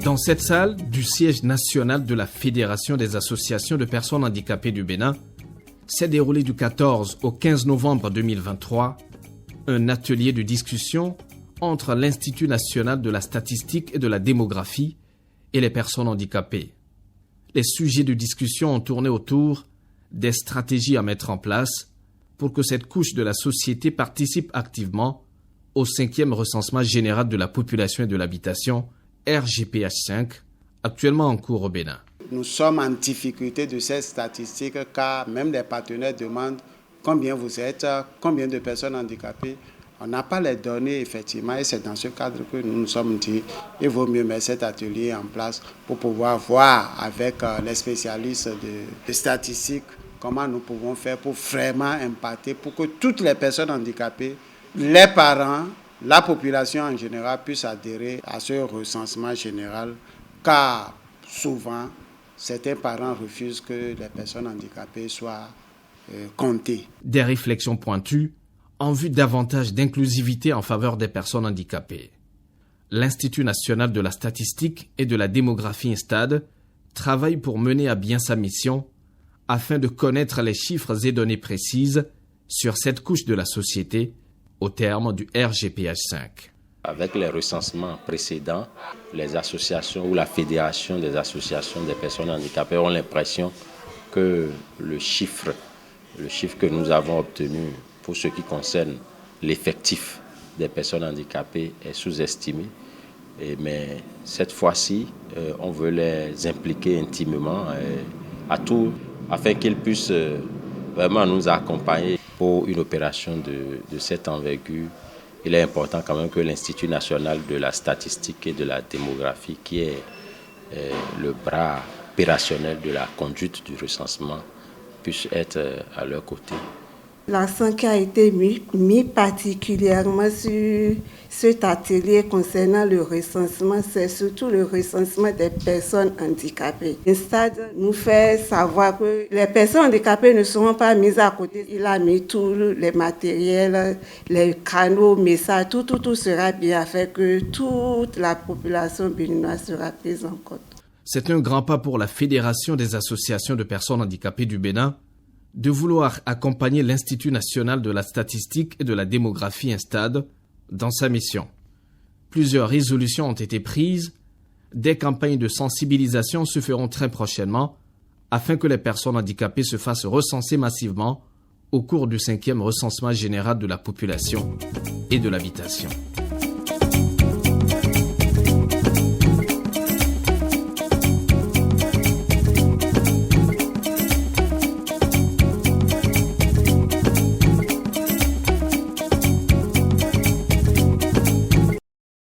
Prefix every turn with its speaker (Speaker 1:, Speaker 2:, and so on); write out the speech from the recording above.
Speaker 1: Dans cette salle du siège national de la Fédération des associations de personnes handicapées du Bénin, s'est déroulé du 14 au 15 novembre 2023 un atelier de discussion entre l'Institut national de la statistique et de la démographie et les personnes handicapées. Les sujets de discussion ont tourné autour des stratégies à mettre en place pour que cette couche de la société participe activement au 5e recensement général de la population et de l'habitation, RGPH5, actuellement en cours au Bénin.
Speaker 2: Nous sommes en difficulté de ces statistiques car même les partenaires demandent combien vous êtes, combien de personnes handicapées. On n'a pas les données effectivement et c'est dans ce cadre que nous nous sommes dit il vaut mieux mettre cet atelier en place pour pouvoir voir avec les spécialistes de statistiques comment nous pouvons faire pour vraiment impacter, pour que toutes les personnes handicapées, les parents, la population en général puissent adhérer à ce recensement général car souvent certains parents refusent que les personnes handicapées soient comptées.
Speaker 1: Des réflexions pointues en vue davantage d'inclusivité en faveur des personnes handicapées. L'Institut national de la statistique et de la démographie INSTAD travaille pour mener à bien sa mission afin de connaître les chiffres et données précises sur cette couche de la société au terme du RGPH5.
Speaker 3: Avec les recensements précédents, les associations ou la fédération des associations des personnes handicapées ont l'impression que le chiffre que nous avons obtenu pour ce qui concerne l'effectif des personnes handicapées est sous-estimé. Mais cette fois-ci, on veut les impliquer intimement à tout afin qu'ils puissent vraiment nous accompagner pour une opération de cette envergure. Il est important quand même que l'Institut national de la statistique et de la démographie, qui est le bras opérationnel de la conduite du recensement, puisse être à leur côté.
Speaker 4: L'accent qui a été mis particulièrement sur cet atelier concernant le recensement, c'est surtout le recensement des personnes handicapées. INSTAD nous fait savoir que les personnes handicapées ne seront pas mises à côté. Il a mis tous les matériels, les canaux, messages, tout sera bien fait, que toute la population béninoise sera prise en compte.
Speaker 1: C'est un grand pas pour la Fédération des associations de personnes handicapées du Bénin de vouloir accompagner l'Institut national de la statistique et de la démographie INSTAD dans sa mission. Plusieurs résolutions ont été prises. Des campagnes de sensibilisation se feront très prochainement afin que les personnes handicapées se fassent recenser massivement au cours du 5e recensement général de la population et de l'habitation.